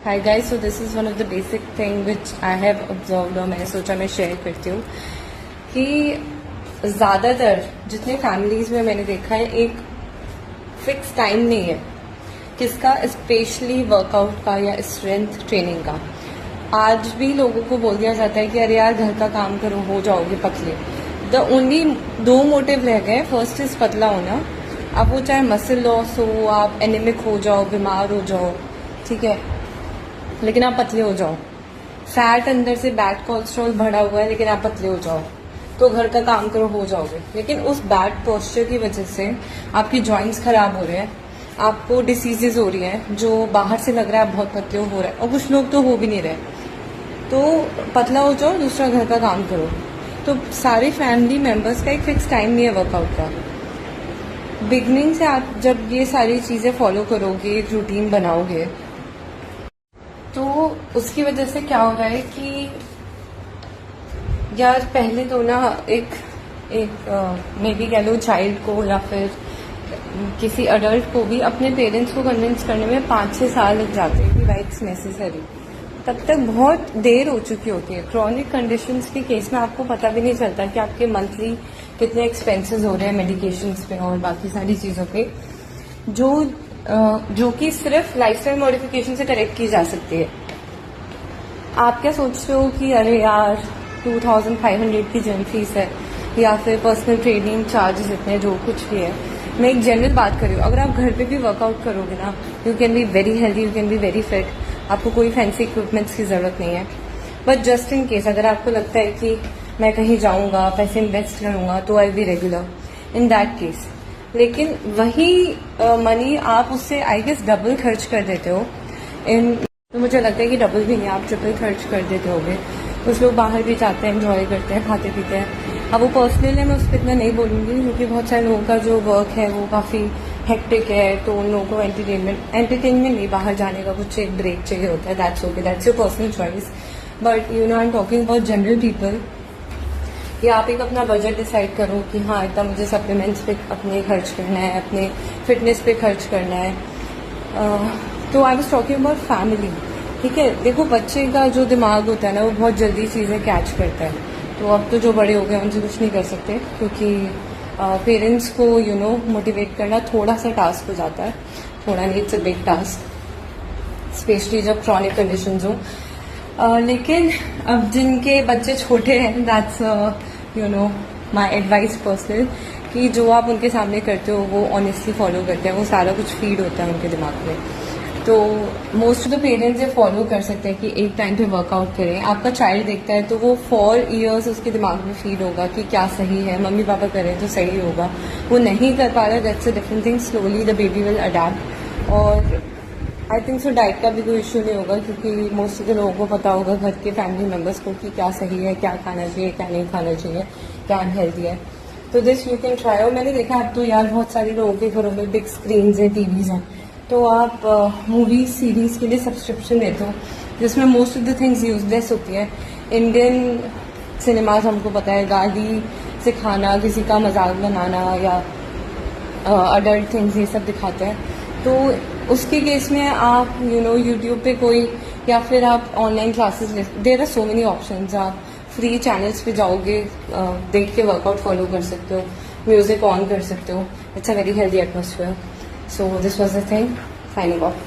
Hi guys, so this is one of the basic thing which I have observed और मैंने सोचा मैं share करती हूँ कि ज़्यादातर जितने फैमिलीज़ में मैंने देखा है एक फिक्स टाइम नहीं है किसका, स्पेशली वर्कआउट का या स्ट्रेंथ ट्रेनिंग का। आज भी लोगों को बोल दिया जाता है कि अरे यार घर का काम करो, हो जाओगे पतले। द ओनली दो मोटिव रह गए, फर्स्ट इज पतला होना। अब वो चाहे मसल लॉस हो, आप एनीमिक हो जाओ, बीमार हो जाओ, ठीक है, लेकिन आप पतले हो जाओ। फैट अंदर से बैड कोलेस्ट्रॉल बढ़ा हुआ है लेकिन आप पतले हो जाओ, तो घर का काम करो, हो जाओगे। लेकिन उस बैड पोस्चर की वजह से आपकी जॉइंट्स खराब हो रहे हैं, आपको डिसीजेज हो रही हैं, जो बाहर से लग रहा है आप बहुत पतले हो रहे हैं, और कुछ लोग तो हो भी नहीं रहे। तो पतला हो जाओ, दूसरा घर का काम करो। तो सारे फैमिली मेंबर्स का एक फिक्स टाइम नहीं है वर्कआउट का। बिगनिंग से आप जब ये सारी चीज़ें फॉलो करोगे, एक रूटीन बनाओगे, तो उसकी वजह से क्या हो रहा है कि यार पहले तो ना एक मे बी कह लो चाइल्ड को या फिर किसी अडल्ट को भी अपने पेरेंट्स को कन्विंस करने में 5-6 साल लग जाते हैं कि वाई इट्स नेसेसरी। तब तक बहुत देर हो चुकी होती है। क्रॉनिक कंडीशंस के केस में आपको पता भी नहीं चलता कि आपके मंथली कितने एक्सपेंसेस हो रहे हैं मेडिकेशंस पे और बाकी सारी चीज़ों पे, जो कि सिर्फ लाइफस्टाइल मॉडिफिकेशन से करेक्ट की जा सकती है। आप क्या सोचते हो कि अरे यार 2500 की जिम फीस है या फिर पर्सनल ट्रेनिंग चार्जेस इतने, जो कुछ भी है। मैं एक जनरल बात कर रही हूँ, अगर आप घर पे भी वर्कआउट करोगे ना, you can be very healthy, you can be very fit, आपको कोई फैंसी इक्विपमेंट्स की जरूरत नहीं है। बट जस्ट इन केस अगर आपको लगता है कि मैं कहीं जाऊंगा, पैसे इन्वेस्ट करूंगा, तो I be regular in that case. लेकिन वही मनी आप उससे आई गेस डबल खर्च कर देते हो तो मुझे लगता है कि डबल भी नहीं, आप ट्रिपल खर्च कर देते होगे। कुछ लोग बाहर भी जाते हैं, एंजॉय करते हैं, खाते पीते हैं। अब वो पर्सनली है, मैं उस पर इतना नहीं बोलूँगी क्योंकि बहुत सारे लोगों का जो वर्क है वो काफ़ी हेक्टिक है, तो उन लोगों को एंटरटेनमेंट नहीं, बाहर जाने का कुछ एक ब्रेक चाहिए होता है। That's okay, that's your personal choice. But you know I am talking about general people कि आप एक अपना बजट डिसाइड करो कि हाँ इतना मुझे सप्लीमेंट्स पे अपने खर्च करना है, अपने फिटनेस पे खर्च करना है। तो I was talking about family, ठीक है। देखो बच्चे का जो दिमाग होता है ना, वो बहुत जल्दी चीज़ें कैच करता है। तो अब तो जो बड़े हो गए उनसे कुछ नहीं कर सकते, क्योंकि पेरेंट्स को यू नो मोटिवेट करना थोड़ा सा टास्क हो जाता है, थोड़ा नहीं, it's a big task, specially जब क्रॉनिक कंडीशंस हो। लेकिन अब जिनके बच्चे छोटे हैं, that's you know my advice personal, कि जो आप उनके सामने करते हो वो ऑनेस्टली फॉलो करते हैं, वो सारा कुछ फीड होता है उनके दिमाग में। तो मोस्ट ऑफ द पेरेंट्स ये फॉलो कर सकते हैं कि एक टाइम पे वर्कआउट करें। आपका चाइल्ड देखता है तो वो 4 इयर्स उसके दिमाग में फीड होगा कि क्या सही है, मम्मी पापा करें तो सही होगा। वो नहीं कर पा रहा, that's a different thing, slowly the baby will adapt. और आई थिंक सो डाइट का भी कोई इशू नहीं होगा, क्योंकि मोस्ट ऑफ द लोगों को पता होगा, घर के फैमिली मेम्बर्स को, कि क्या सही है, क्या खाना चाहिए, क्या नहीं खाना चाहिए, क्या अनहेल्दी है। तो दिस यू कैन ट्राई। और मैंने देखा अब तो यार बहुत सारे लोगों के घरों में बिग स्क्रीन्स हैं, टीवीज हैं, तो आप मूवी सीरीज के लिए सब्सक्रिप्शन लेते हो, जिसमें most of the things useless होती है। इंडियन सिनेमाज हमको पता है, गाली सिखाना, किसी का मजाक बनाना या अडल्ट थिंग्स ये सब दिखाते हैं। तो उसके केस में आप यू नो यूट्यूब पे कोई, या फिर आप ऑनलाइन क्लासेस ले, there are so many options. आप फ्री चैनल्स पे जाओगे, देख के वर्कआउट फॉलो कर सकते हो, म्यूजिक ऑन कर सकते हो। It's a very healthy atmosphere. So this was the thing. Signing off.